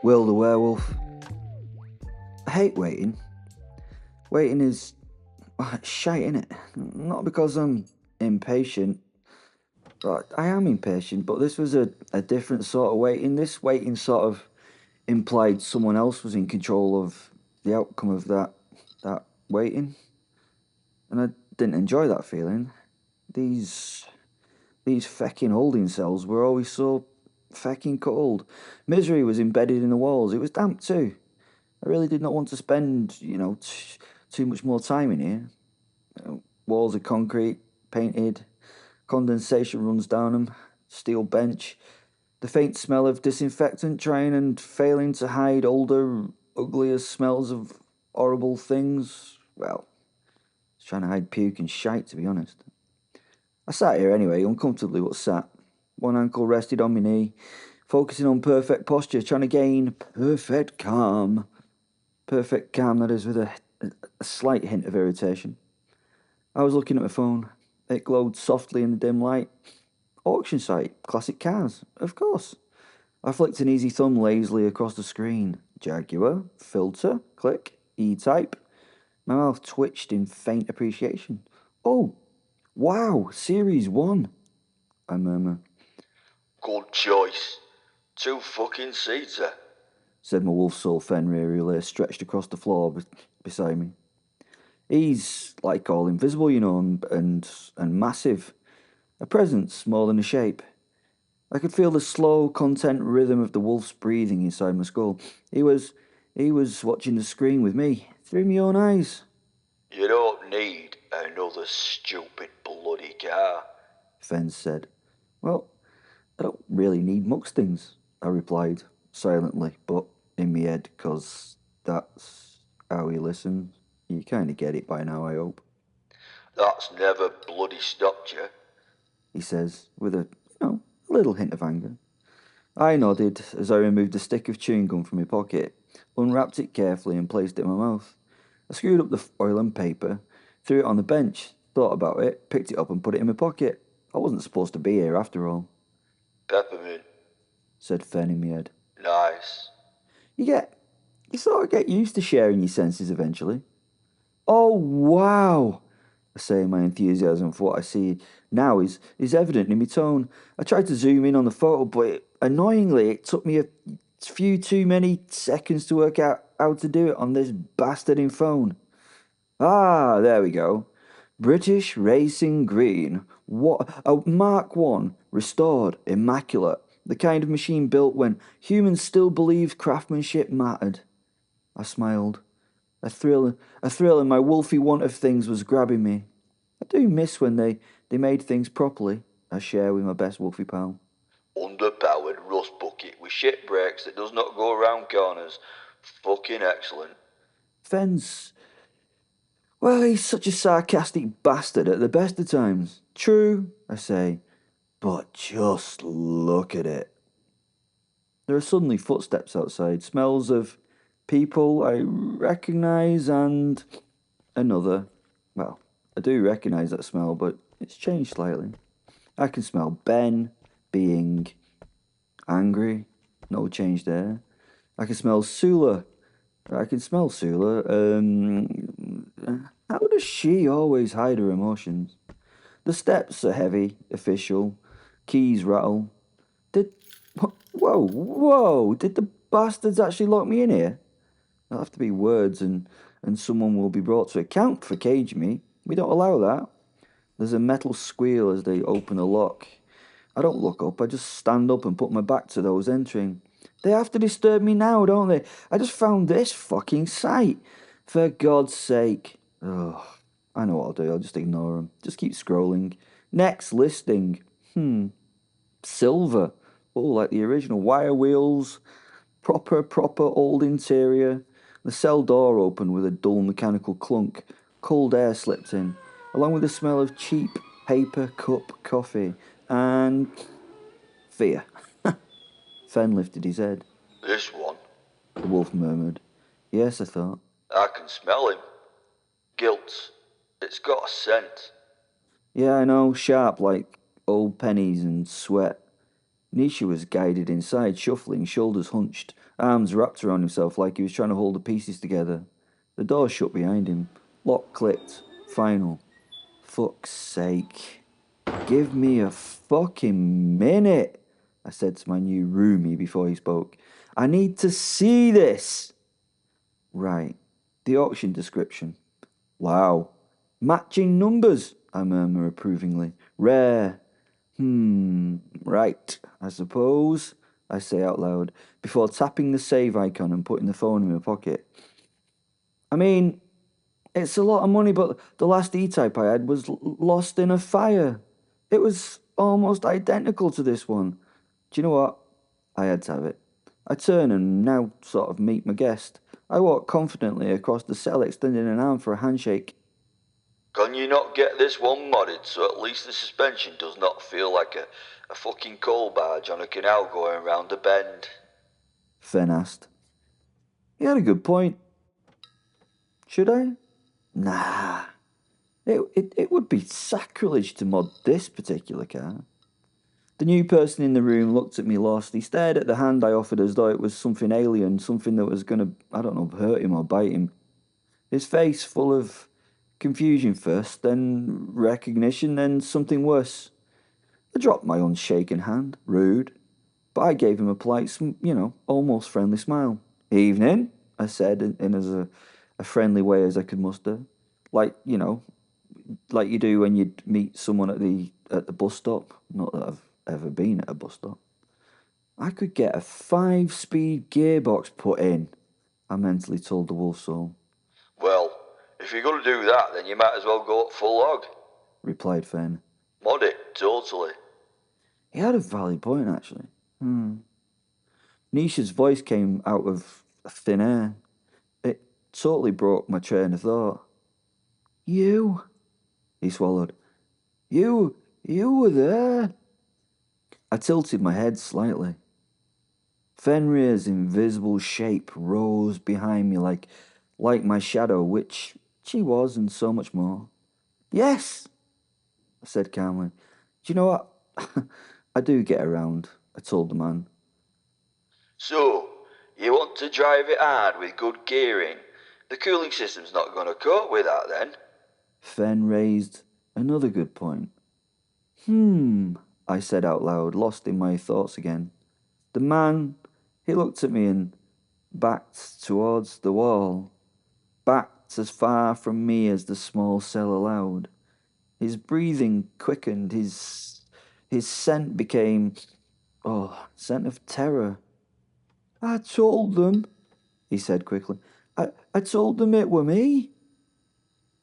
Will the werewolf. I hate waiting. Waiting is shite, innit? Not because I'm impatient. I am impatient, but this was a different sort of waiting. This waiting sort of implied someone else was in control of the outcome of that waiting. And I didn't enjoy that feeling. These fecking holding cells were always so fecking cold. Misery was embedded in the walls. It was damp too. I really did not want to spend, too much more time in here. Walls are concrete, painted, condensation runs down them, steel bench, the faint smell of disinfectant trying and failing to hide older, uglier smells of horrible things. Well, it's trying to hide puke and shite, to be honest. I sat here anyway, uncomfortably but sat. One ankle rested on my knee, focusing on perfect posture, trying to gain perfect calm. Perfect calm, that is, with a slight hint of irritation. I was looking at my phone. It glowed softly in the dim light. Auction site, classic cars, of course. I flicked an easy thumb lazily across the screen. Jaguar, filter, click, E-type. My mouth twitched in faint appreciation. Oh, wow, Series 1, I murmur. Good choice. 2 fucking seater, said my wolf soul Fenrir, who lay stretched across the floor beside me. He's like all invisible, and massive. A presence more than a shape. I could feel the slow, content rhythm of the wolf's breathing inside my skull. He was watching the screen with me, through my own eyes. You don't need another stupid bloody car, Fen said. Well, I don't really need muckstings, I replied, silently, but in my head, 'cause that's how he listens. You kind of get it by now, I hope. That's never bloody stopped you, he says, with a little hint of anger. I nodded as I removed a stick of chewing gum from my pocket, unwrapped it carefully and placed it in my mouth. I screwed up the foil and paper, threw it on the bench, thought about it, picked it up and put it in my pocket. I wasn't supposed to be here after all. Peppermint, said Fen in my head. Nice. You sort of get used to sharing your senses eventually. Oh, wow! I say, my enthusiasm for what I see now is evident in my tone. I tried to zoom in on the photo, but annoyingly, it took me a few too many seconds to work out how to do it on this bastarding phone. Ah, there we go. British Racing Green. What? A Mark 1, restored, immaculate. The kind of machine built when humans still believed craftsmanship mattered. I smiled. A thrill in my wolfy want of things was grabbing me. I do miss when they made things properly, I share with my best wolfy pal. Underpowered rust bucket with shit brakes that does not go around corners. Fucking excellent. Fen's... Well, he's such a sarcastic bastard at the best of times. True, I say, but just look at it. There are suddenly footsteps outside, smells of people I recognise and another. Well, I do recognise that smell, but it's changed slightly. I can smell Ben being angry, no change there. I can smell Sula. How does she always hide her emotions? The steps are heavy, official. Keys rattle. Whoa, did the bastards actually lock me in here? There'll have to be words and someone will be brought to account for caging me. We don't allow that. There's a metal squeal as they open the lock. I don't look up, I just stand up and put my back to those entering. They have to disturb me now, don't they? I just found this fucking site. For God's sake. Ugh, I know what I'll do, I'll just ignore them. Just keep scrolling. Next listing. Silver. Oh, like the original. Wire wheels. Proper old interior. The cell door opened with a dull mechanical clunk. Cold air slipped in, along with the smell of cheap paper cup coffee. And fear. Fen lifted his head. This one, The wolf murmured. Yes, I thought. I can smell him. Guilt. It's got a scent. Yeah, I know, sharp like old pennies and sweat. Nicha was guided inside, shuffling, shoulders hunched, arms wrapped around himself like he was trying to hold the pieces together. The door shut behind him. Lock clicked. Final. Fuck's sake. Give me a fucking minute, I said to my new roomie before he spoke. I need to see this. Right. The auction description. Wow. Matching numbers, I murmur approvingly. Rare. Right, I suppose, I say out loud, before tapping the save icon and putting the phone in my pocket. I mean, it's a lot of money, but the last E-Type I had was lost in a fire. It was almost identical to this one. Do you know what? I had to have it. I turn and now sort of meet my guest. I walk confidently across the cell, extending an arm for a handshake. Can you not get this one modded so at least the suspension does not feel like a fucking coal barge on a canal going round a bend? Fen asked. He had a good point. Should I? Nah. It would be sacrilege to mod this particular car. The new person in the room looked at me lost. He stared at the hand I offered as though it was something alien, something that was going to, I don't know, hurt him or bite him. His face full of confusion first, then recognition, then something worse. I dropped my unshaken hand, rude, but I gave him a polite, almost friendly smile. Evening, I said in as a friendly way as I could muster. Like you do when you meet someone at the bus stop. Not that I've ever been at a bus stop. I could get a 5-speed gearbox put in, I mentally told the wolf soul. Well, if you're going to do that, then you might as well go full hog, replied Fen. Mod it, totally. He had a valid point, actually. Nicha's voice came out of thin air. It totally broke my train of thought. You? He swallowed. You were there? I tilted my head slightly. Fenrir's invisible shape rose behind me like my shadow, which she was, and so much more. Yes, I said calmly. Do you know what? I do get around, I told the man. So, you want to drive it hard with good gearing? The cooling system's not going to cope with that then. Fen raised another good point. I said out loud, lost in my thoughts again. The man, he looked at me and backed towards the wall, backed as far from me as the small cell allowed. His breathing quickened, his scent became, scent of terror. I told them, he said quickly. I told them it were me.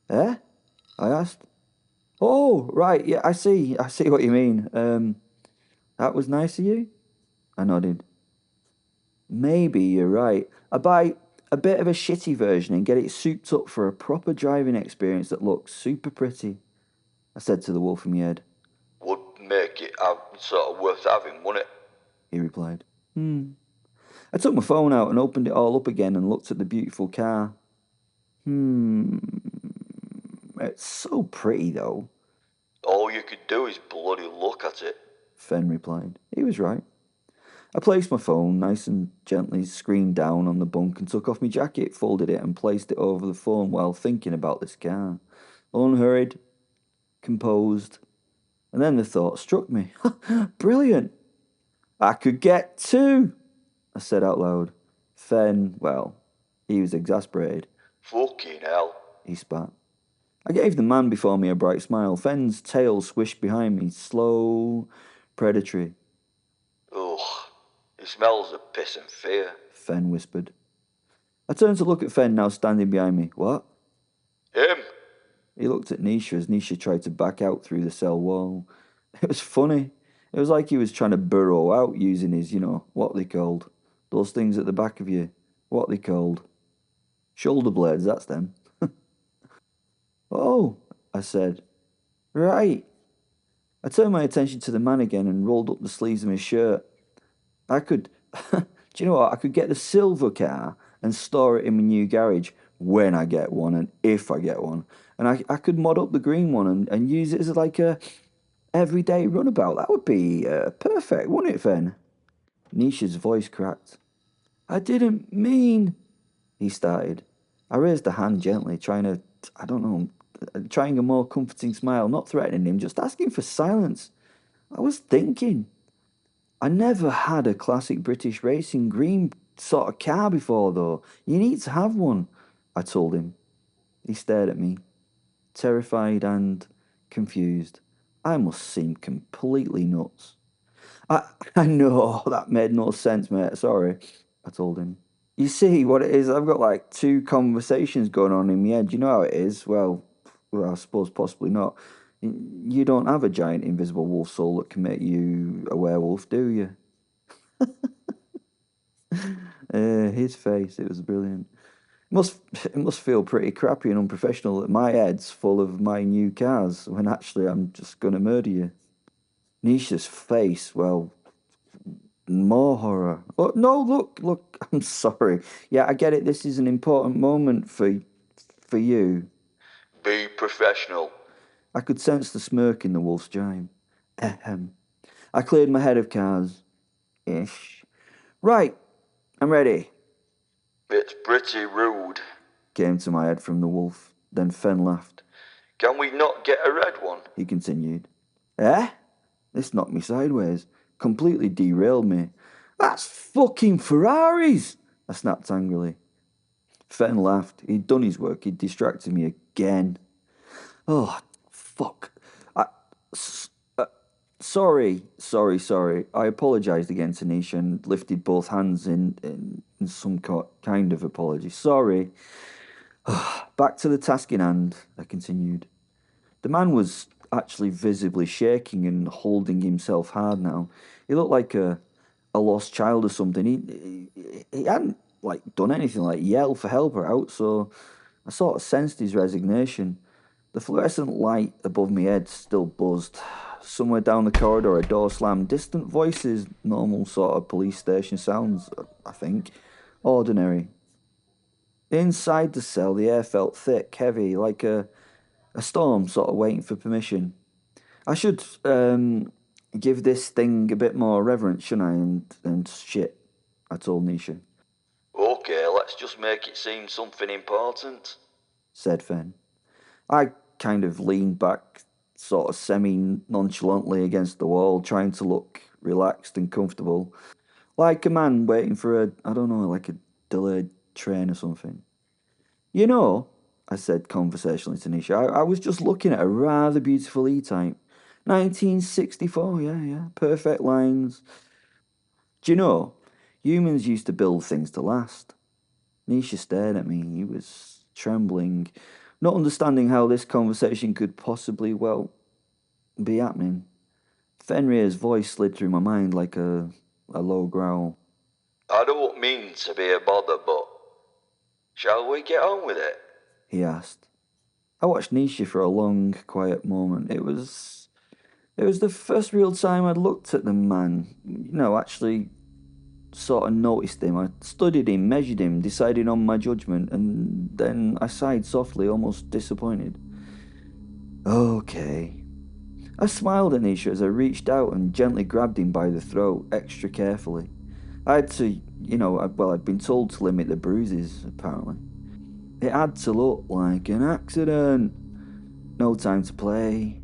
Eh? I asked. Oh, right, yeah, I see what you mean. That was nice of you? I nodded. Maybe you're right. I buy a bit of a shitty version and get it souped up for a proper driving experience that looks super pretty, I said to the wolf in my head. Would make it sort of worth having, wouldn't it? He replied. I took my phone out and opened it all up again and looked at the beautiful car. It's so pretty, though. All you could do is bloody look at it, Fen replied. He was right. I placed my phone nice and gently screened down on the bunk and took off my jacket, folded it and placed it over the phone while thinking about this car. Unhurried, composed, and then the thought struck me. Brilliant! I could get two, I said out loud. Fen, well, he was exasperated. Fucking hell, he spat. I gave the man before me a bright smile. Fen's tail swished behind me, slow, predatory. Ugh, it smells of piss and fear, Fen whispered. I turned to look at Fen now standing behind me. What? Him? He looked at Nicha as Nicha tried to back out through the cell wall. It was funny. It was like he was trying to burrow out using his, what they called. Those things at the back of you. What they called. Shoulder blades, that's them. Oh, I said. Right. I turned my attention to the man again and rolled up the sleeves of his shirt. I could, do you know what? I could get the silver car and store it in my new garage when I get one and if I get one. And I could mod up the green one and use it as like a everyday runabout. That would be perfect, wouldn't it, Fen? Nicha's voice cracked. I didn't mean... he started. I raised a hand gently, trying a more comforting smile, not threatening him, just asking for silence. I was thinking. I never had a classic British racing green sort of car before, though. You need to have one, I told him. He stared at me, terrified and confused. I must seem completely nuts. I know, that made no sense, mate. Sorry, I told him. You see, what it is, I've got like two conversations going on in my head. You know how it is? Well, I suppose possibly not. You don't have a giant invisible wolf soul that can make you a werewolf, do you? His face, it was brilliant. It must feel pretty crappy and unprofessional that my head's full of my new cars when actually I'm just going to murder you. Nicha's face, well, more horror. Oh, no, look, I'm sorry. Yeah, I get it. This is an important moment for you. Be professional. I could sense the smirk in the wolf's jibe. Ahem. I cleared my head of cars. Ish. Right, I'm ready. It's pretty rude. Came to my head from the wolf. Then Fen laughed. Can we not get a red one? He continued. Eh? This knocked me sideways. Completely derailed me. That's fucking Ferraris! I snapped angrily. Fen laughed. He'd done his work. He'd distracted me again. Oh, fuck. Sorry. I apologised again to Nicha and lifted both hands in some kind of apology. Sorry. Back to the task in hand, I continued. The man was actually visibly shaking and holding himself hard now. He looked like a lost child or something. He hadn't done anything like yell for help or out, so I sort of sensed his resignation. The fluorescent light above my head still buzzed. Somewhere down the corridor, a door slammed. Distant voices, normal sort of police station sounds, I think. Ordinary. Inside the cell, the air felt thick, heavy, like a storm sort of waiting for permission. I should give this thing a bit more reverence, shouldn't I? And shit, I told Nicha. Okay, let's just make it seem something important, said Fen. I kind of leaned back, sort of semi-nonchalantly against the wall, trying to look relaxed and comfortable. Like a man waiting for like a delayed train or something. You know, I said conversationally to Nicha, I was just looking at a rather beautiful E-Type. 1964, yeah, perfect lines. Do you know, humans used to build things to last. Nicha stared at me. He was trembling, not understanding how this conversation could possibly, be happening. Fenrir's voice slid through my mind like a low growl. I don't mean to be a bother, but shall we get on with it? He asked. I watched Nicha for a long, quiet moment. It was the first real time I'd looked at the man. Actually sort of noticed him. I studied him, measured him, decided on my judgment, and then I sighed softly, almost disappointed. Okay. I smiled at Nicha as I reached out and gently grabbed him by the throat, extra carefully. I had to, I'd been told to limit the bruises, apparently. It had to look like an accident. No time to play.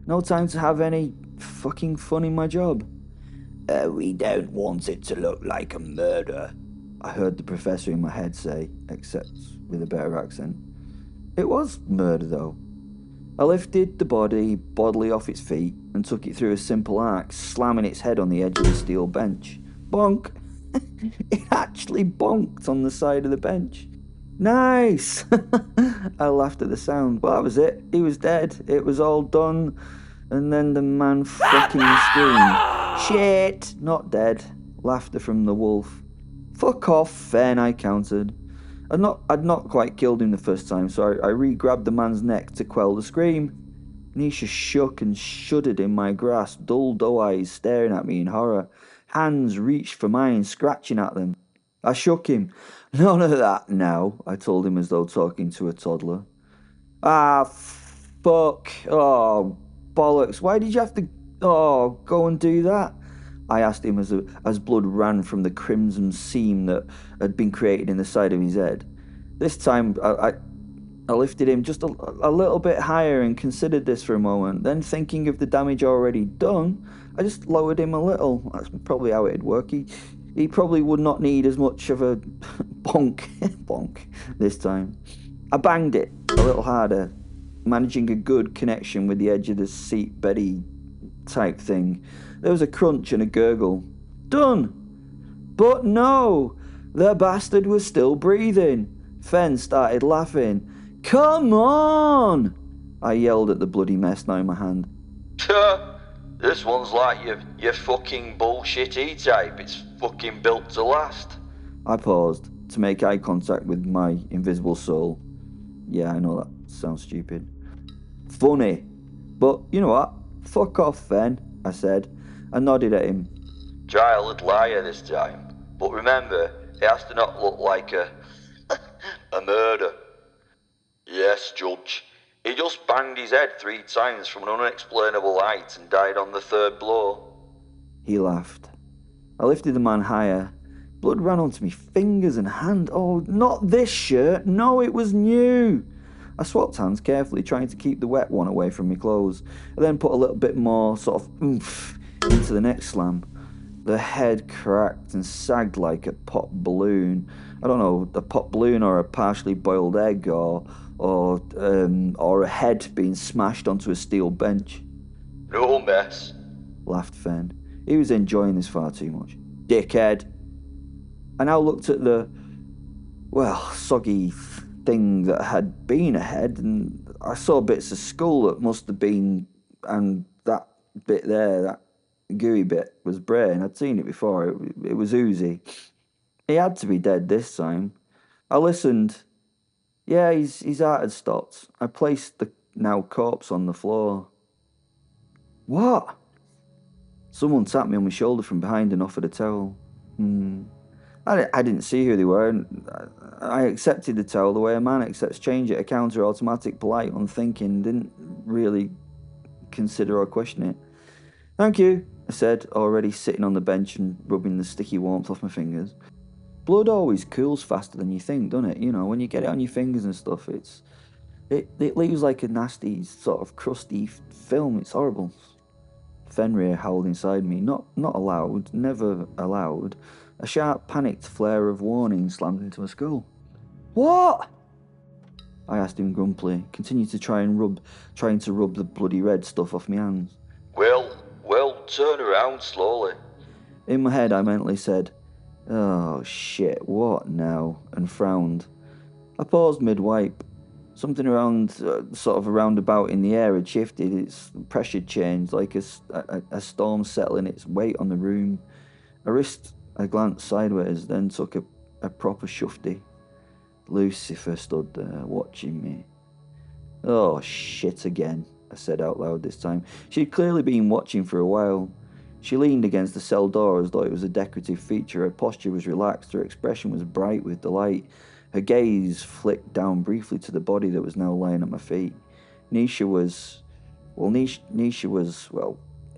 No time to have any fucking fun in my job. We don't want it to look like a murder, I heard the professor in my head say, except with a better accent. It was murder, though. I lifted the body bodily off its feet and took it through a simple arc, slamming its head on the edge of the steel bench. Bonk! It actually bonked on the side of the bench. Nice! I laughed at the sound. Well, that was it. He was dead. It was all done. And then the man fucking screamed. Shit! Not dead. Laughter from the wolf. Fuck off, Fen, I countered. I'd not quite killed him the first time, so I re-grabbed the man's neck to quell the scream. Nicha shook and shuddered in my grasp, dull doe eyes staring at me in horror. Hands reached for mine, scratching at them. I shook him. None of that now, I told him as though talking to a toddler. Ah, fuck. Oh, bollocks. Why did you have to Oh, go and do that, I asked him as blood ran from the crimson seam that had been created in the side of his head. This time, I lifted him just a little bit higher and considered this for a moment. Then, thinking of the damage already done, I just lowered him a little. That's probably how it'd work. He probably would not need as much of a bonk this time. I banged it a little harder, managing a good connection with the edge of the seat beddy type thing. There was a crunch and a gurgle. Done! But no! The bastard was still breathing. Fen started laughing. Come on! I yelled at the bloody mess now in my hand. This one's like your fucking bullshit E-type. It's fucking built to last. I paused to make eye contact with my invisible soul. Yeah, I know that sounds stupid. Funny. But you know what? Fuck off, Fen, I said. I nodded at him. Try a little higher this time. But remember, it has to not look like a murder. Yes, Judge. He just banged his head 3 times from an unexplainable height and died on the 3rd blow. He laughed. I lifted the man higher. Blood ran onto me fingers and hand. Oh, not this shirt. No, it was new. I swapped hands carefully, trying to keep the wet one away from my clothes. I then put a little bit more sort of oomph into the next slam. The head cracked and sagged like a pop balloon. I don't know, a pop balloon or a partially boiled egg or a head being smashed onto a steel bench. No mess, Laughed Fen. He was enjoying this far too much. Dickhead. I now looked at the, soggy thing that had been a head, and I saw bits of skull that must have been, and that bit there, that gooey bit, was brain. I'd seen it before. It was oozy. He had to be dead this time. I listened. Yeah, his heart had stopped. I placed the now corpse on the floor. What? Someone tapped me on my shoulder from behind and offered a towel. I didn't see who they were, and I accepted the towel the way a man accepts change at a counter, automatic, polite, unthinking, didn't really consider or question it. Thank you, I said, already sitting on the bench and rubbing the sticky warmth off my fingers. Blood always cools faster than you think, doesn't it? You know, when you get it on your fingers and stuff, it leaves like a nasty, sort of crusty film. It's horrible. Fenrir howled inside me, not aloud, never allowed. A sharp, panicked flare of warning slammed into my skull. What? I asked him grumpily, continued to trying to rub the bloody red stuff off my hands. Well, turn around slowly. In my head, I mentally said, oh shit, what now? And frowned. I paused mid-wipe. Something around, sort of around about in the air had shifted, its pressure changed, like a storm settling its weight on the room. I glanced sideways, then took a proper shufty. Lucifer stood there, watching me. Oh, shit again, I said out loud this time. She'd clearly been watching for a while. She leaned against the cell door as though it was a decorative feature. Her posture was relaxed, her expression was bright with delight. Her gaze flicked down briefly to the body that was now lying at my feet. Nicha was,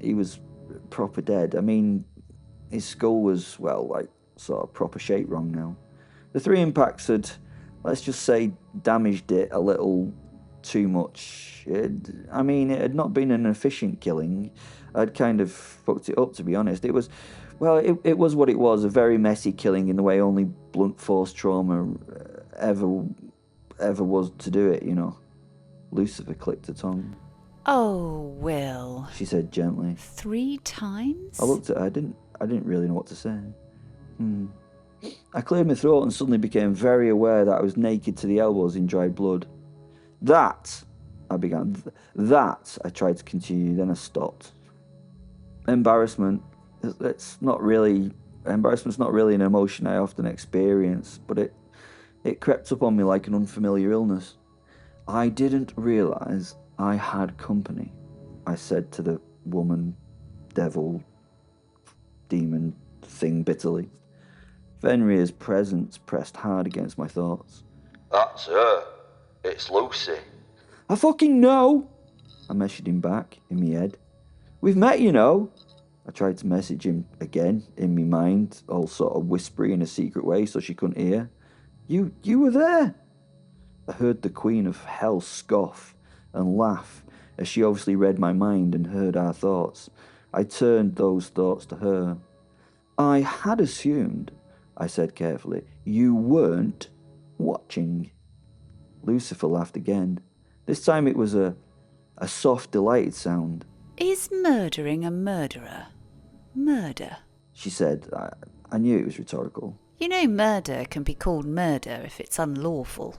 he was proper dead. I mean, his skull was, sort of proper shape wrong now. The 3 impacts had, let's just say, damaged it a little too much. It had not been an efficient killing. I'd kind of fucked it up, to be honest. It was what it was, a very messy killing in the way only blunt force trauma ever was to do it, you know. Lucifer clicked her tongue. Oh, Will, she said gently. 3 times? I looked at her. I didn't really know what to say. I cleared my throat and suddenly became very aware that I was naked to the elbows in dried blood. That, I began. That, I tried to continue, then I stopped. Embarrassment's not really an emotion I often experience, but it crept up on me like an unfamiliar illness. I didn't realise I had company, I said to the woman, devil, demon thing bitterly. Fenrir's presence pressed hard against my thoughts. That's her. It's Lucy. I fucking know! I measured him back in my head. We've met, you know. I tried to message him again in my mind, all sort of whispery in a secret way so she couldn't hear. You were there. I heard the Queen of Hell scoff and laugh as she obviously read my mind and heard our thoughts. I turned those thoughts to her. I had assumed, I said carefully, you weren't watching. Lucifer laughed again. This time it was a soft, delighted sound. Is murdering a murderer murder? She said. I knew it was rhetorical. You know murder can be called murder if it's unlawful.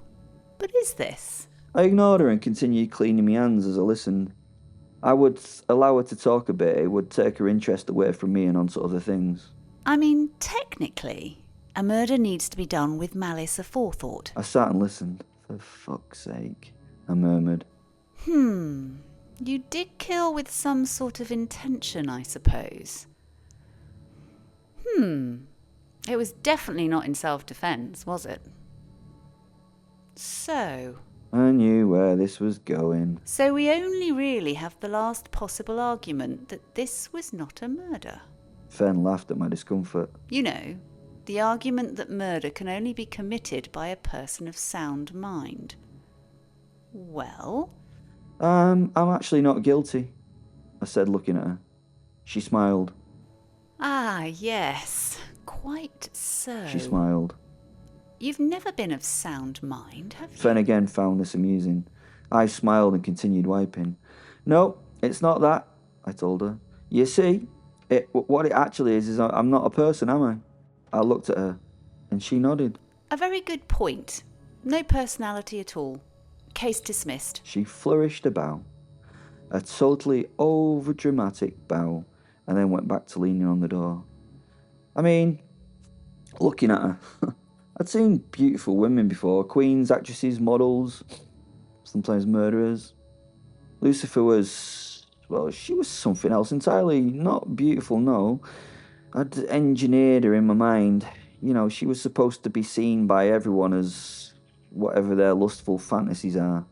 But is this? I ignored her and continued cleaning my hands as I listened. I would allow her to talk a bit. It would take her interest away from me and onto other things. I mean, technically, a murder needs to be done with malice aforethought. I sat and listened. For fuck's sake, I murmured. You did kill with some sort of intention, I suppose. It was definitely not in self-defense, was it? So I knew where this was going. So we only really have the last possible argument that this was not a murder. Fen laughed at my discomfort. You know, the argument that murder can only be committed by a person of sound mind. Well? I'm actually not guilty, I said, looking at her. She smiled. Ah, yes. Quite so. She smiled. You've never been of sound mind, have you? Fen again found this amusing. I smiled and continued wiping. No, it's not that, I told her. You see, what it actually is I'm not a person, am I? I looked at her, and she nodded. A very good point. No personality at all. Case dismissed. She flourished a bow, a totally overdramatic bow, and then went back to leaning on the door. I mean, looking at her, I'd seen beautiful women before, queens, actresses, models, sometimes murderers. Lucifer was, well, she was something else entirely, not beautiful, no. I'd engineered her in my mind. You know, she was supposed to be seen by everyone as whatever their lustful fantasies are.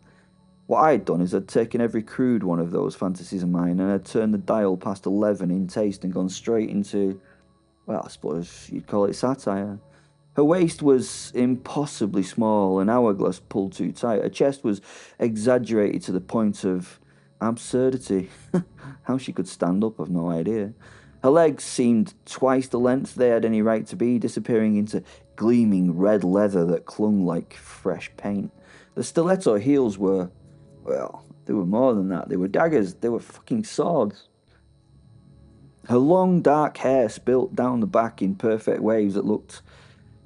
What I'd done is I'd taken every crude one of those fantasies of mine and I'd turned the dial past 11 in taste and gone straight into, well, I suppose you'd call it satire. Her waist was impossibly small, an hourglass pulled too tight. Her chest was exaggerated to the point of absurdity. How she could stand up, I've no idea. Her legs seemed twice the length they had any right to be, disappearing into gleaming red leather that clung like fresh paint. The stiletto heels were, well, they were more than that. They were daggers. They were fucking swords. Her long, dark hair spilt down the back in perfect waves that looked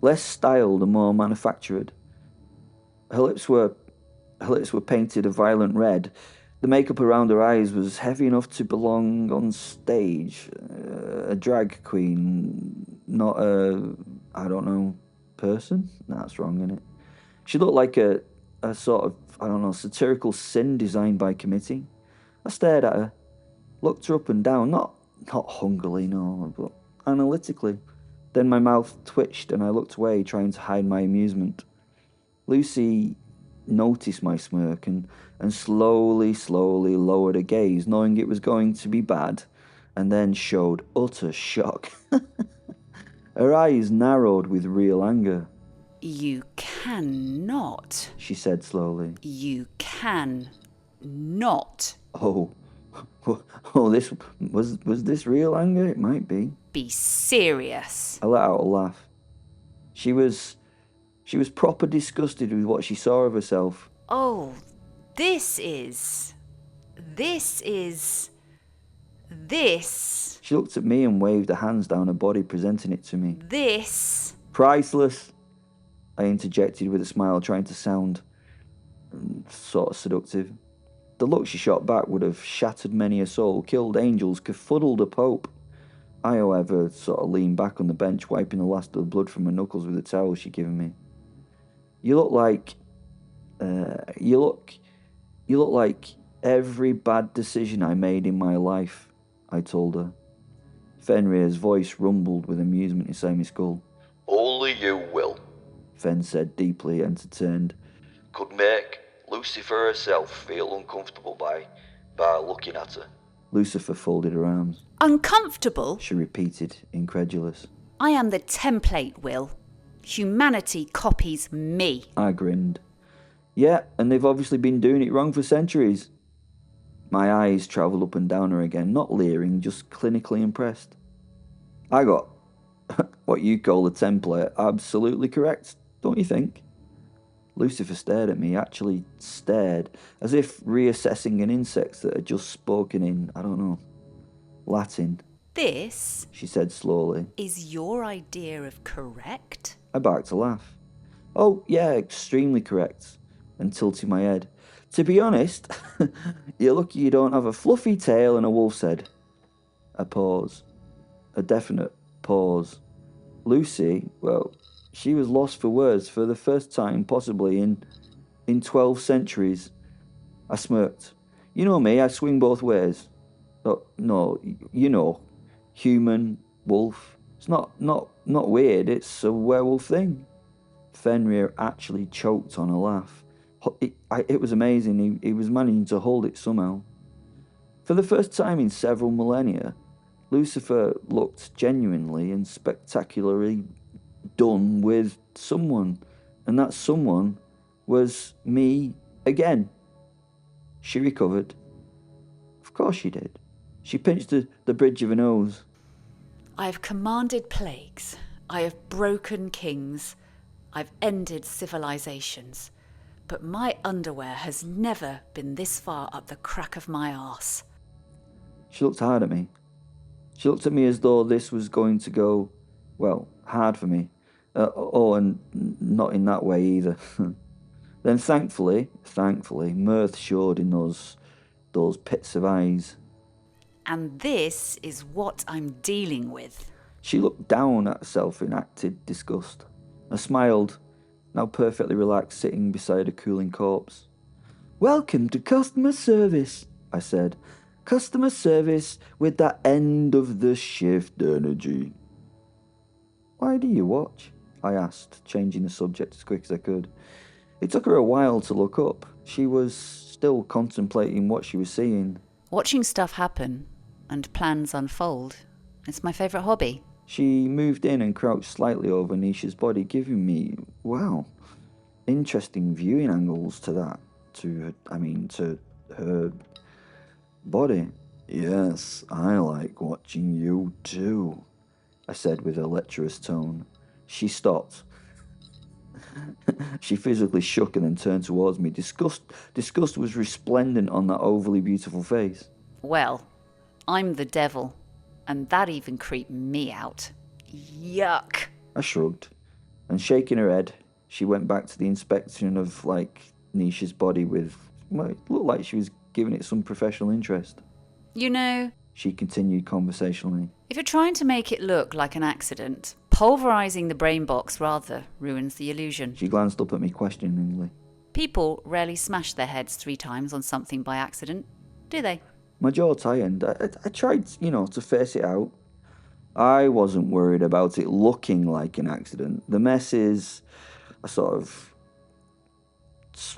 less styled and more manufactured. Her lips were painted a violent red. The makeup around her eyes was heavy enough to belong on stage. A drag queen, not a, I don't know, person? That's wrong, isn't it? She looked like a sort of, I don't know, satirical sin designed by committee. I stared at her, looked her up and down, not hungrily, no, but analytically. Then my mouth twitched and I looked away, trying to hide my amusement. Lucy noticed my smirk and slowly lowered her gaze, knowing it was going to be bad, and then showed utter shock. Her eyes narrowed with real anger. You cannot. She said slowly. You can not. Oh, this was this real anger? It might be. Be serious. I let out a laugh. She was proper disgusted with what she saw of herself. Oh, this. She looked at me and waved her hands down her body, presenting it to me. This. Priceless, I interjected with a smile, trying to sound sort of seductive. The look she shot back would have shattered many a soul, killed angels, kerfuddled a pope. I, however, sort of leaned back on the bench, wiping the last of the blood from her knuckles with the towel she'd given me. You look like every bad decision I made in my life, I told her. Fenrir's voice rumbled with amusement inside my skull. Only you, Will, Fen said, deeply entertained. Could make Lucifer herself feel uncomfortable by looking at her. Lucifer folded her arms. Uncomfortable? She repeated, incredulous. I am the template, Will. Humanity copies me. I grinned. Yeah, and they've obviously been doing it wrong for centuries. My eyes travelled up and down her again, not leering, just clinically impressed. I got what you call the template absolutely correct, don't you think? Lucifer stared at me, actually stared, as if reassessing an insect that had just spoken in, I don't know, Latin. This, she said slowly, is your idea of correct? I barked a laugh. Oh, yeah, extremely correct, and tilted my head. To be honest, you're lucky you don't have a fluffy tail and a wolf's head. A pause. A definite pause. Lucy, well, she was lost for words for the first time possibly in 12 centuries. I smirked. You know me, I swing both ways. Oh, no, you know, human, wolf. It's not weird, it's a werewolf thing. Fenrir actually choked on a laugh. It was amazing, he was managing to hold it somehow. For the first time in several millennia, Lucifer looked genuinely and spectacularly done with someone, and that someone was me again. She recovered. Of course she did. She pinched the bridge of her nose. I have commanded plagues. I have broken kings. I've ended civilizations. But my underwear has never been this far up the crack of my arse. She looked hard at me. She looked at me as though this was going to go, well, hard for me. And not in that way either. Then thankfully, mirth showed in those pits of eyes. And this is what I'm dealing with. She looked down at herself in acted disgust. I smiled, now perfectly relaxed, sitting beside a cooling corpse. Welcome to customer service, I said. Customer service with that end of the shift energy. Why do you watch? I asked, changing the subject as quick as I could. It took her a while to look up. She was still contemplating what she was seeing. Watching stuff happen and plans unfold. It's my favourite hobby. She moved in and crouched slightly over Nicha's body, giving me, wow, interesting viewing angles to that. To her body. Yes, I like watching you too, I said with a lecherous tone. She stopped. She physically shook and then turned towards me. Disgust was resplendent on that overly beautiful face. Well, I'm the devil, and that even creeped me out. Yuck. I shrugged, and shaking her head, she went back to the inspection of, Nicha's body with, it looked like she was giving it some professional interest. You know, she continued conversationally, if you're trying to make it look like an accident, pulverizing the brain box rather ruins the illusion. She glanced up at me questioningly. People rarely smash their heads 3 times on something by accident, do they? My jaw tightened. I tried, to face it out. I wasn't worried about it looking like an accident. The mess is... I sort of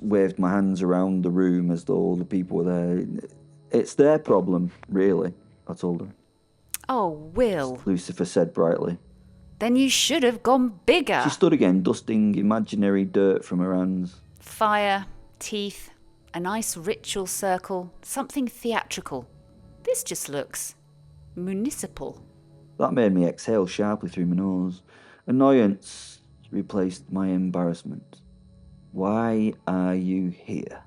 waved my hands around the room as though all the people were there. It's their problem, really, I told her. Oh, Will, Lucifer said brightly. Then you should have gone bigger. She stood again, dusting imaginary dirt from her hands. Fire, teeth, a nice ritual circle, something theatrical. This just looks municipal. That made me exhale sharply through my nose. Annoyance replaced my embarrassment. Why are you here?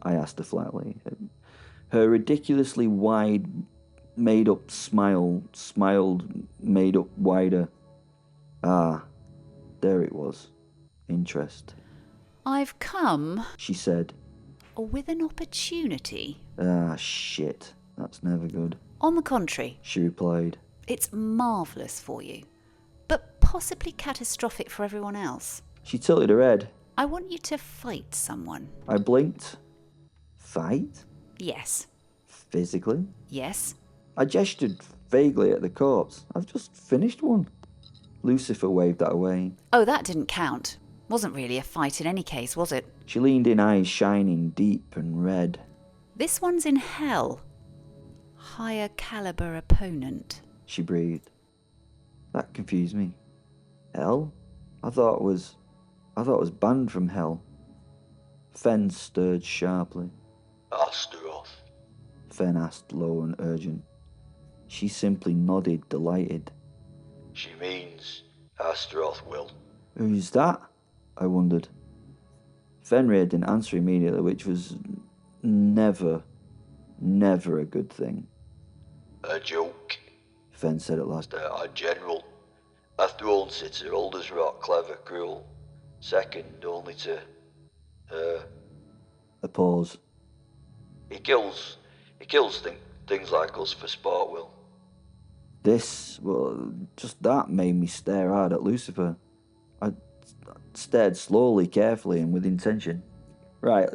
I asked her flatly. Her ridiculously wide, made-up smile smiled made up wider. Ah, there it was. Interest. I've come, she said, with an opportunity. Ah, shit. That's never good. On the contrary, she replied. It's marvellous for you, but possibly catastrophic for everyone else. She tilted her head. I want you to fight someone. I blinked. Fight? Yes. Physically? Yes. I gestured vaguely at the corpse. I've just finished one. Lucifer waved that away. Oh, that didn't count. Wasn't really a fight in any case, was it? She leaned in, eyes shining deep and red. This one's in hell. higher caliber opponent. She breathed. That confused me. Hell? I thought it was banned from hell. Fen stirred sharply. Astaroth. Fen asked, low and urgent. She simply nodded, delighted. She means Astaroth will. Who's that? I wondered. Fenrir didn't answer immediately, which was never a good thing. A joke. Fen said at last. A general. A throne sitter, old as rock, clever, cruel. Second only to her. A pause. He kills things like us for sport, Will. Just that made me stare hard at Lucifer. I stared slowly, carefully, and with intention. Right,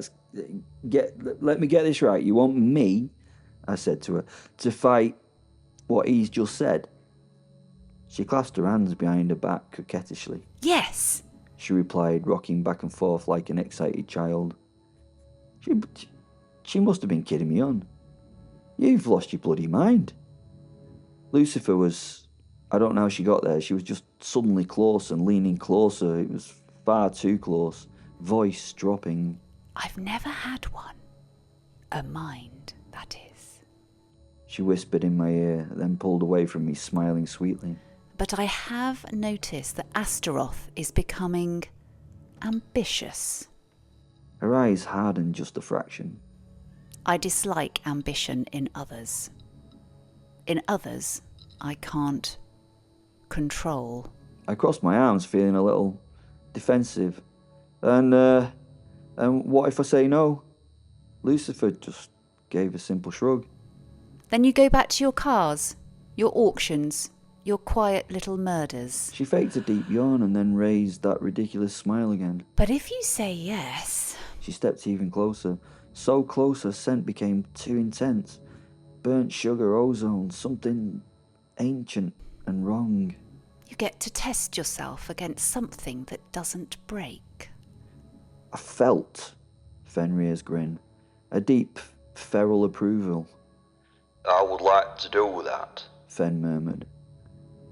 let me get this right. You want me, I said to her, to fight what he's just said? She clasped her hands behind her back coquettishly. Yes, she replied, rocking back and forth like an excited child. She must have been kidding me on. You've lost your bloody mind. Lucifer was... I don't know how she got there. She was just suddenly close and leaning closer. It was far too close. Voice dropping. I've never had one. A mind, that is. She whispered in my ear, then pulled away from me, smiling sweetly. But I have noticed that Astaroth is becoming ambitious. Her eyes hardened just a fraction. I dislike ambition in others. In others, I can't control. I crossed my arms, feeling a little defensive. And what if I say no? Lucifer just gave a simple shrug. Then you go back to your cars, your auctions, your quiet little murders. She faked a deep yawn and then raised that ridiculous smile again. But if you say yes... She stepped even closer. So close her scent became too intense. Burnt sugar, ozone, something ancient and wrong. You get to test yourself against something that doesn't break. I felt Fenrir's grin. A deep, feral approval. I would like to do that, Fen murmured.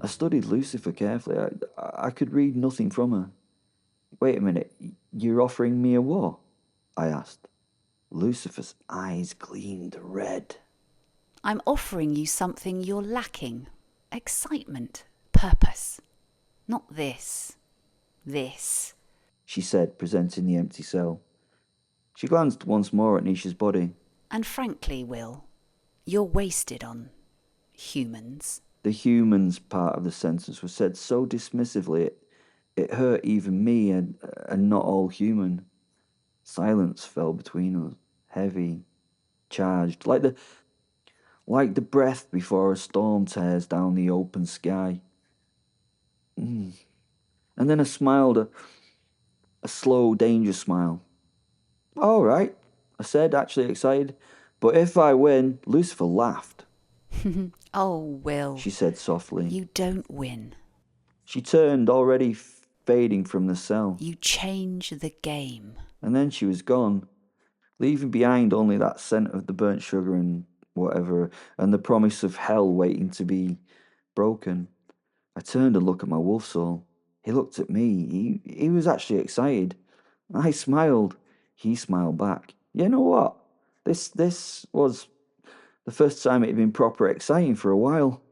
I studied Lucifer carefully. I could read nothing from her. Wait a minute, you're offering me a what? I asked. Lucifer's eyes gleamed red. I'm offering you something you're lacking. Excitement. Purpose. Not this. This. She said, presenting the empty cell. She glanced once more at Nicha's body. And frankly, Will, you're wasted on humans. The humans part of the sentence was said so dismissively it hurt even me and not all human. Silence fell between us, heavy, charged, like the breath before a storm tears down the open sky. And then I smiled, a slow, dangerous smile. All right, I said, actually excited. But if I win, Lucifer laughed. Oh, Will, she said softly. You don't win. She turned, already fading from the cell. You change the game. And then she was gone, leaving behind only that scent of the burnt sugar and whatever, and the promise of hell waiting to be broken. I turned to look at my wolf soul. He looked at me. He was actually excited. I smiled. He smiled back. You know what? This was the first time it had been proper exciting for a while.